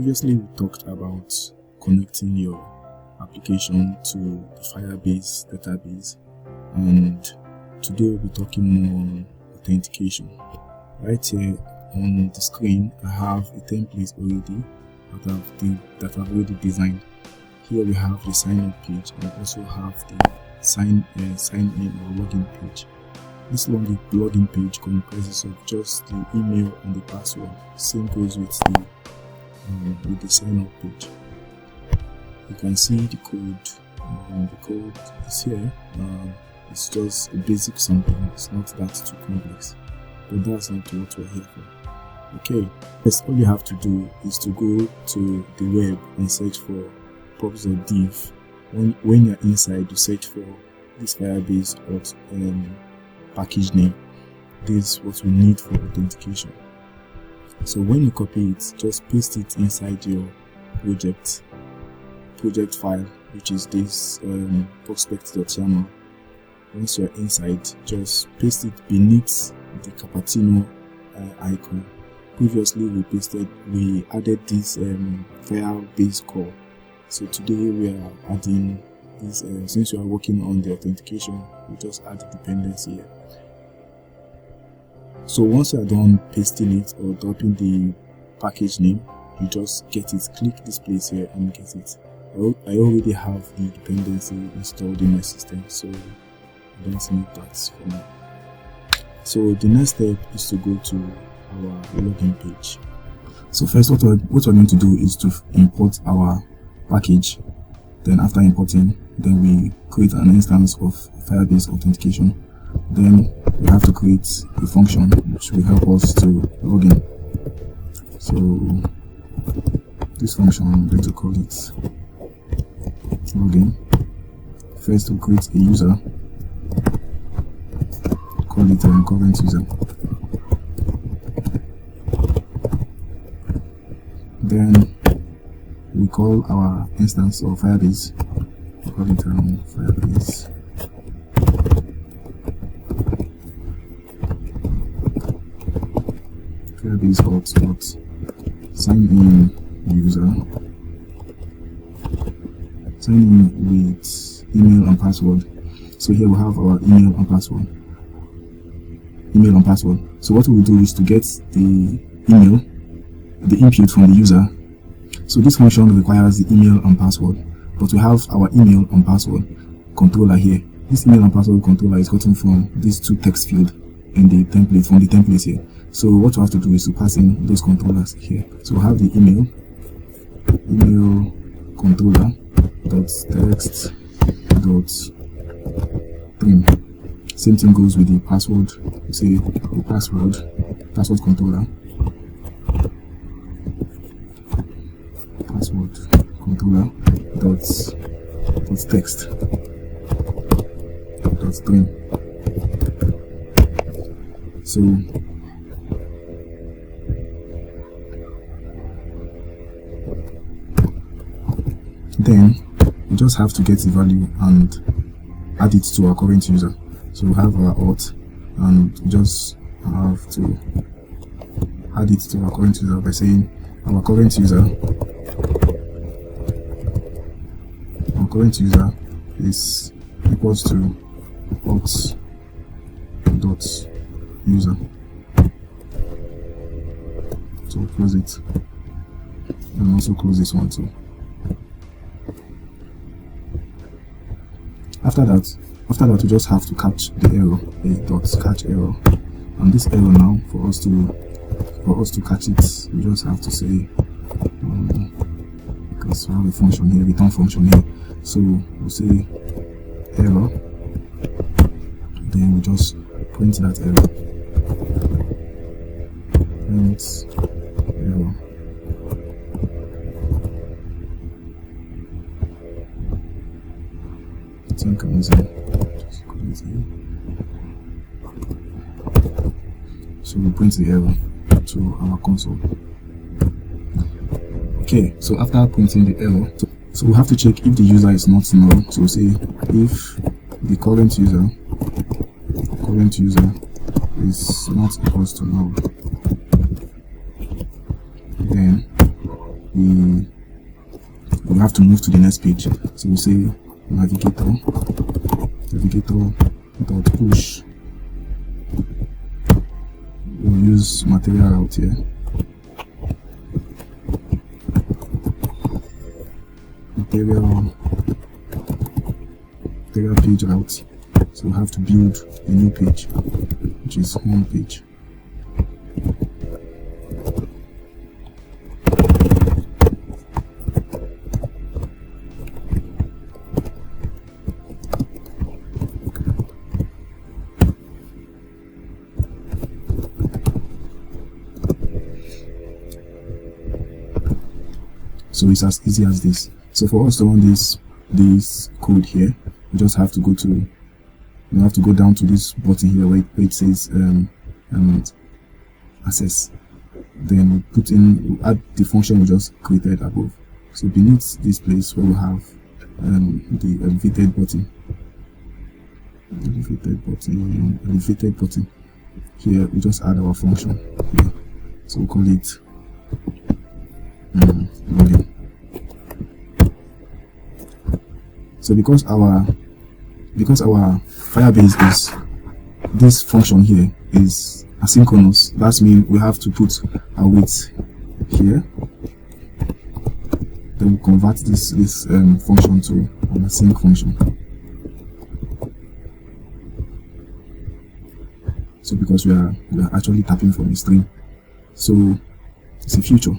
Previously, we talked about connecting your application to the Firebase database, and today we'll be talking more on authentication. Right here on the screen, I have a template already that I've already designed. Here we have the sign up page, and also have the sign in or login page. This login page comprises of just the email and the password. Same goes with the sign up page. You can see the code. The code is here. It's just a basic something. It's not that too complex, but that's not what we're here for. Okay, that's all you have to do is to go to the web and search for purpose of div. When you're inside, you search for this Firebase package name. This is what we need for authentication. So when you copy it, just paste it inside your project file, which is this prospect.yaml. Once you're inside, just paste it beneath the Cupertino icon. Previously we added this Firebase core. So today we are adding this, since we are working on the authentication, we just add the dependency here. So once you are done pasting it or dropping the package name, you just get it. Click this place here and get it. I already have the dependency installed in my system, so I don't need that for now. So the next step is to go to our login page. So first, what we're going to do is to import our package. Then after importing, then we create an instance of Firebase authentication. Then we have to create a function which will help us to log in. So this function, I'm going to call it login. First, we'll create a user, call it a current user. Then we call our instance of Firebase. We call it Firebase. Firebase hotspot. Sign in user. Sign in with email and password. So here we have our email and password. So what we will do is to get the input from the user. So this function requires the email and password, but we have our email and password controller here. This email and password controller is gotten from these two text fields in the template, from the templates here. So what we have to do is to pass in those controllers here. So we have the email controller dot text dot string. Same thing goes with the password. You say the password controller dot text dot string. So then we just have to get the value and add it to our current user. So we have our auth, and we just have to add it to our current user by saying our current user is equals to auth dot user. So close it, and also close this one too. After that, we just have to catch the error, a dot catch error, and this error now, for us to catch it, we just have to say because we have a function here, return function here. So we'll say error, then we just print that error. Print error. I think I'm using just crazy. So we print the error to our console. Okay, so after printing the error, so we have to check if the user is not null. So say if the current user is not equals to null, then we to move to the next page. So we'll say navigator dot push. We'll use material route here. Material page route. So we have to build a new page, which is home page. So it's as easy as this. So for us to run this code here, we just have to go down to this button here where it says access. Then we'll add the function we just created above. So beneath this place where we have the elevated button here, we just add our function here. So we'll call it loading. So because our Firebase is, this function here is asynchronous, that means we have to put our wait here. Then we'll convert this function to an async function. So because we are actually tapping from a string, so it's a future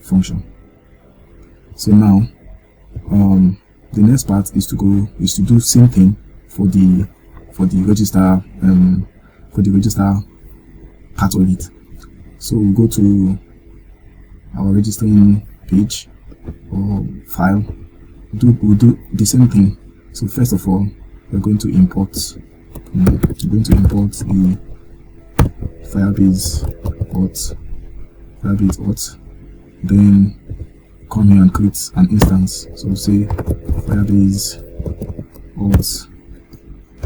function. So now the next part is to do same thing for the register part of it. So we'll go to our registering page or file. We'll do the same thing. So first of all, we're going to import the Firebase auth, then come here and create an instance. So we'll say Firebase auth,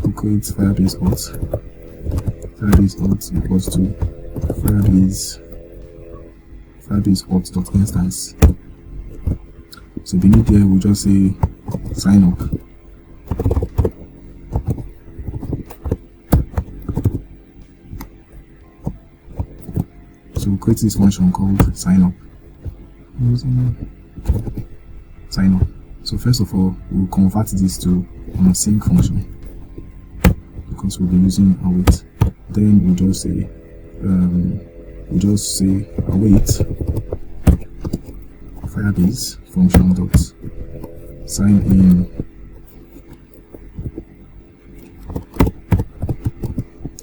we'll create Firebase auth equals to Firebase auth.instance. So beneath here we'll just say sign up. So we'll create this function called sign up. So first of all, we'll convert this to an async function because we'll be using await. Then we'll just say await Firebase function dot sign in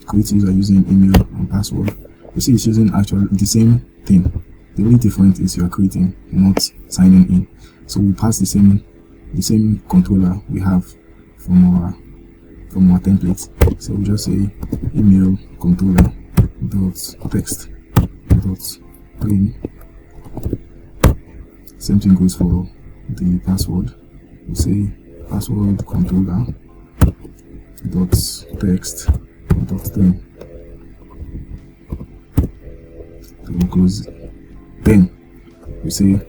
create user using email and password. You see, it's using actually the same thing. The only difference is you are creating, not signing in. So we pass the same controller we have from our template. So we just say email controller dot text dot plain. Same thing goes for the password. We say password controller dot text dot plain. So we'll close it. Then we say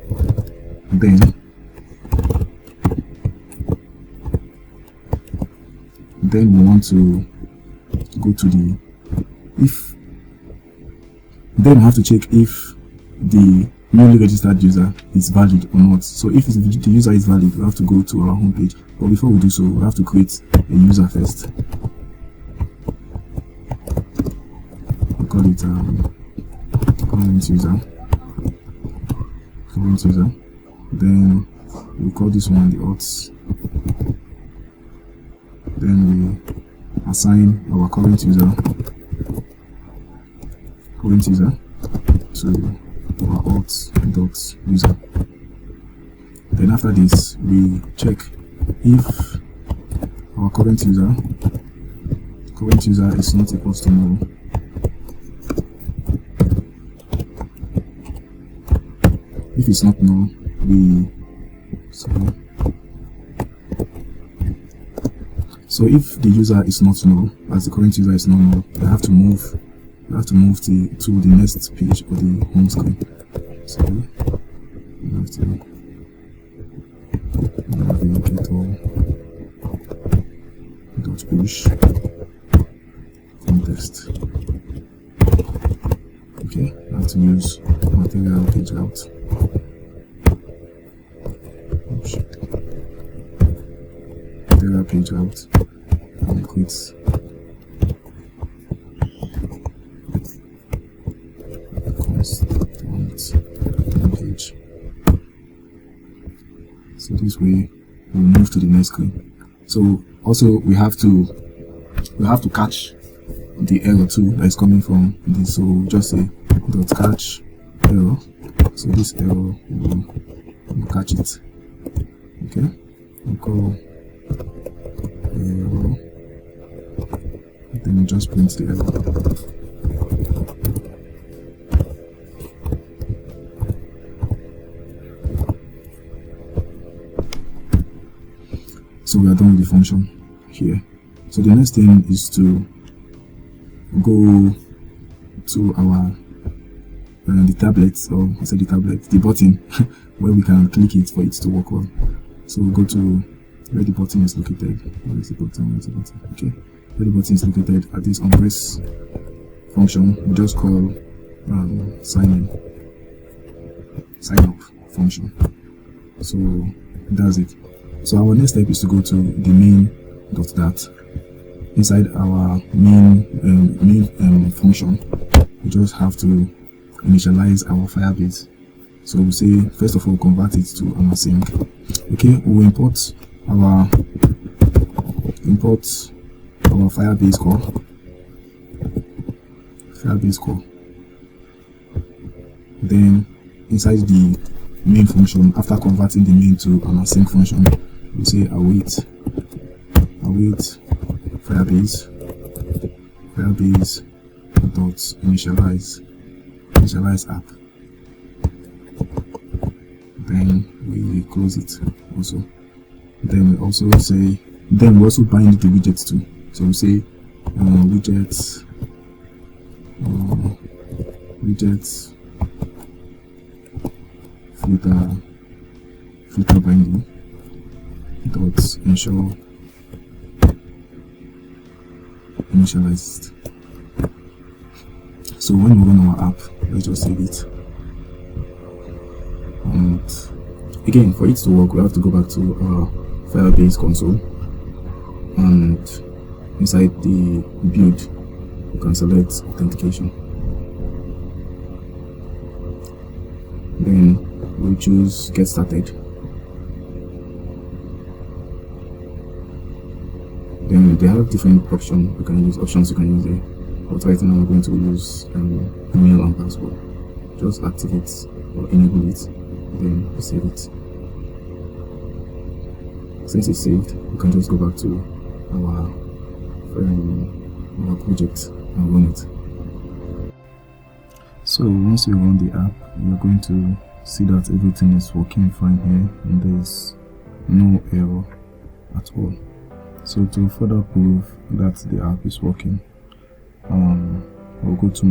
then we want to go to the then we have to check if the newly registered user is valid or not. So if the user is valid, we have to go to our home page. But before we do so, we have to create a user first. We call it current user. Then we call this one the auths. Then we assign our current user to our auth.user. Then after this, we check if our current user is not equals to null. If it's not null, so if the user is not null, as the current user is not null, we have to move to the next page or the home screen. So we have to push context. Okay, I have to use material page out. Material page out and quit constant page. So this way we'll move to the next screen. So also we have to catch the error too that is coming from this. So we'll just say dot catch error. So this error will catch it. Okay, we'll call error, then we just print the error. So we are done with the function here. So the next thing is to go to our the tablet, or I said the button where we can click it for it to work well. So we'll go to where the button is located. Where is the button? Where is the button? Okay, where the button is located at this onPress function, we just call sign up function. So that's it. So our next step is to go to the main.dat. Inside our main function, we just have to initialize our Firebase. So we say first of all convert it to async. Okay, we'll import our Firebase core. Then inside the main function, after converting the main to an async function, we say await Firebase dot initialize app. Then we close it also. Then we also say, then we also bind the widgets too. So we say widgets Flutter binding dot initialized. So when we run our app, let's just save it. And again, for it to work, we have to go back to our Firebase console, and inside the build, you can select authentication. Then we'll choose get started. Then they have different options you can use there. But right now I'm going to use email and password. Just activate or enable it, then save it. Since it's saved, we can just go back to our project and run it. So once you run the app, you're going to see that everything is working fine here, and there's no error at all. So to further prove that the app is working, I'll go to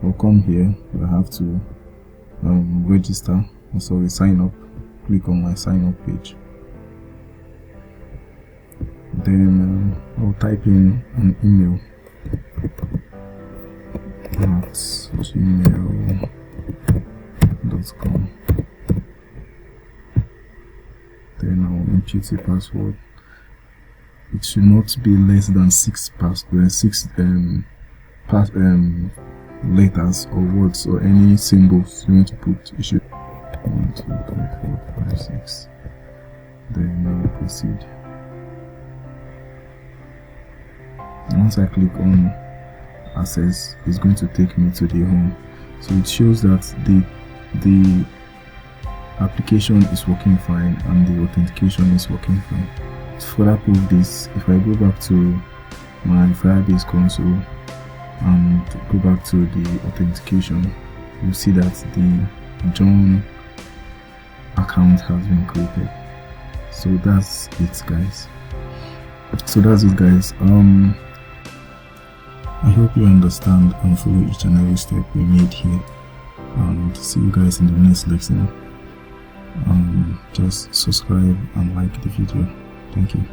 I'll come here. I have to register, sign up. Click on my sign up page. Then I'll type in an email at gmail.com. Then I'll input a password. It should not be less than 6 letters or words or any symbols you want to put. You should 1, 2, 3, 4, 5, 6. Then I'll proceed. Once I click on access, it's going to take me to the home. So it shows that the application is working fine and the authentication is working fine. To further prove this, if I go back to my Firebase console and go back to the authentication, you'll see that the John account has been created. So that's it, guys. I hope you understand and follow each and every step we made here, and see you guys in the next lesson. Just subscribe and like the video. Thank you.